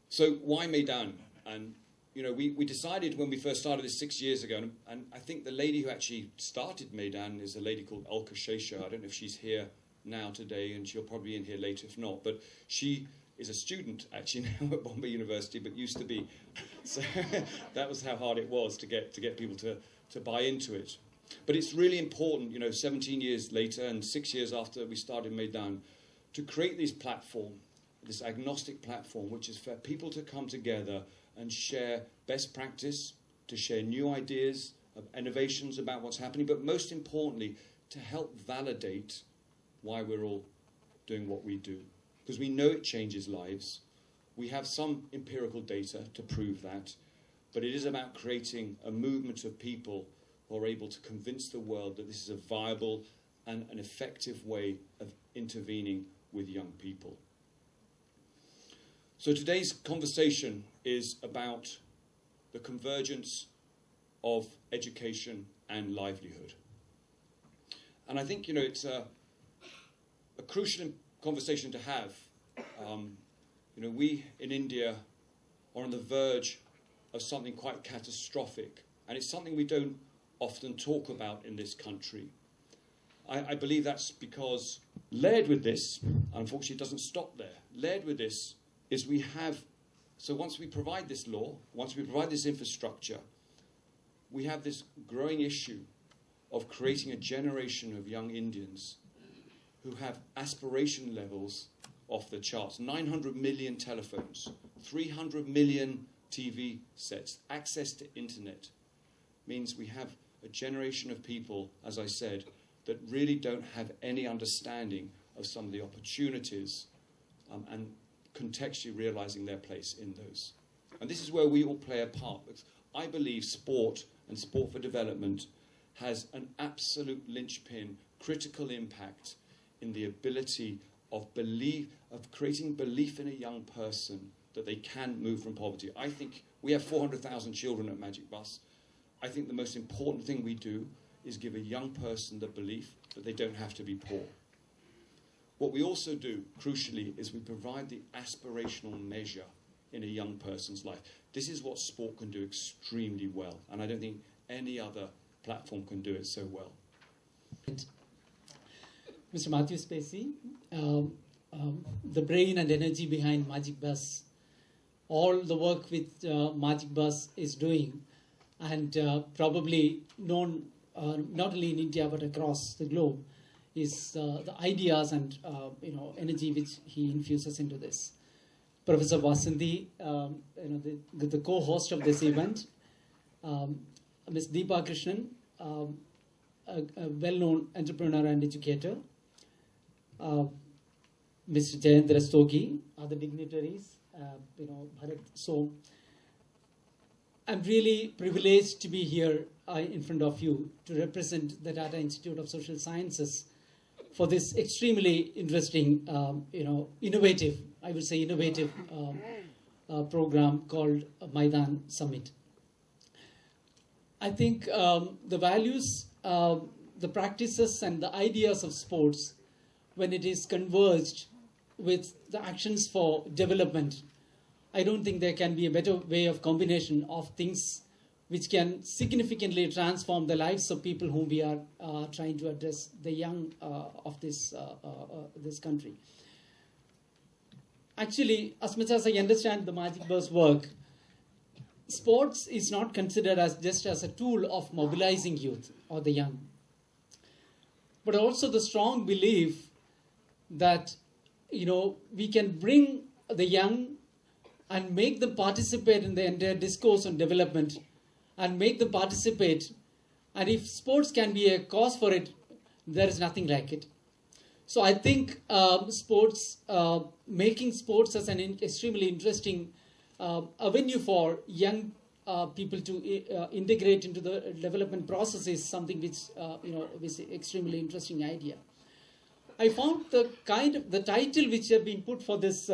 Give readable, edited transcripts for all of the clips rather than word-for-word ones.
So why Maidan? And you know, we decided when we first started this 6 years ago, and I think the lady who actually started Maidan is a lady called Alka Shesha. I don't know if she's here now today, and she'll probably be in here later if not. But she is a student actually now at Bombay University, but used to be. So that was how hard it was to get people to buy into it. But it's really important, you know, 17 years later and 6 years after we started Maidan, to create this platform, this agnostic platform, which is for people to come together and share best practice, to share new ideas, of innovations about what's happening, but most importantly, to help validate why we're all doing what we do. Because we know it changes lives. We have some empirical data to prove that, but it is about creating a movement of people who are able to convince the world that this is a viable and an effective way of intervening with young people. So today's conversation is about the convergence of education and livelihood. And I think, you know, it's a crucial conversation to have. You know, we in India are on the verge of something quite catastrophic, and it's something we don't often talk about in this country. I believe that's because layered with this, unfortunately it doesn't stop there, layered with this is we have, so once we provide this law, once we provide this infrastructure, we have this growing issue of creating a generation of young Indians who have aspiration levels off the charts. 900 million telephones, 300 million TV sets, access to internet, means we have a generation of people, as I said, that really don't have any understanding of some of the opportunities and contextually realizing their place in those. And this is where we all play a part. Because I believe sport and sport for development has an absolute linchpin, critical impact in the ability of creating belief in a young person that they can move from poverty. I think we have 400,000 children at Magic Bus. I think the most important thing we do is give a young person the belief that they don't have to be poor. What we also do, crucially, is we provide the aspirational measure in a young person's life. This is what sport can do extremely well, and I don't think any other platform can do it so well. Mr. Matthew Spacey, the brain and energy behind Magic Bus, all the work which Magic Bus is doing, and probably known not only in India but across the globe, is the ideas and energy which he infuses into this. Professor Vasanthi, the co-host of this event, Ms. Deepa Krishnan, a well-known entrepreneur and educator, Mr. Jayendra Stogi, other dignitaries, Bharat. So I'm really privileged to be here in front of you to represent the Tata Institute of Social Sciences for this extremely interesting, innovative, I would say innovative program called Maidan Summit. I think the values, the practices and the ideas of sports, when it is converged with the actions for development, I don't think there can be a better way of combination of things which can significantly transform the lives of people whom we are trying to address, the young of this country. Actually, as much as I understand the Magic Bus work, sports is not considered as just as a tool of mobilizing youth or the young, but also the strong belief that we can bring the young and make them participate in the entire discourse on development and make them participate. And if sports can be a cause for it, there is nothing like it. So I think making sports as an extremely interesting avenue for young people to integrate into the development process is something which is an extremely interesting idea. I found the title which have been put for this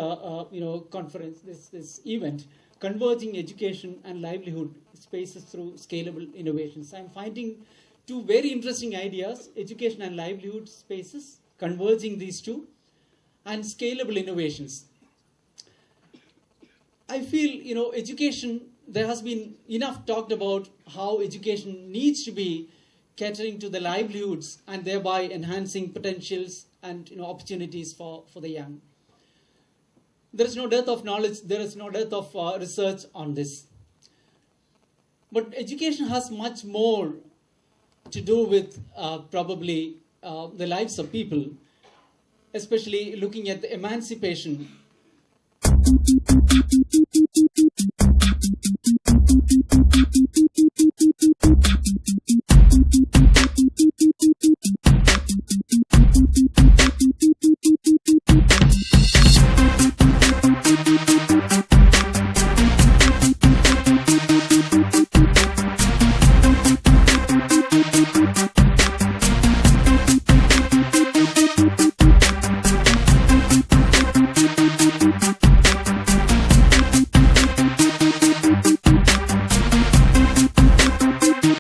conference, this event, Converging Education and Livelihood Spaces Through Scalable Innovations. I'm finding two very interesting ideas: education and livelihood spaces, converging these two, and scalable innovations. I feel, education, there has been enough talked about how education needs to be catering to the livelihoods and thereby enhancing potentials and opportunities for the young. There is no dearth of knowledge, there is no dearth of research on this. But education has much more to do with probably the lives of people, especially looking at the emancipation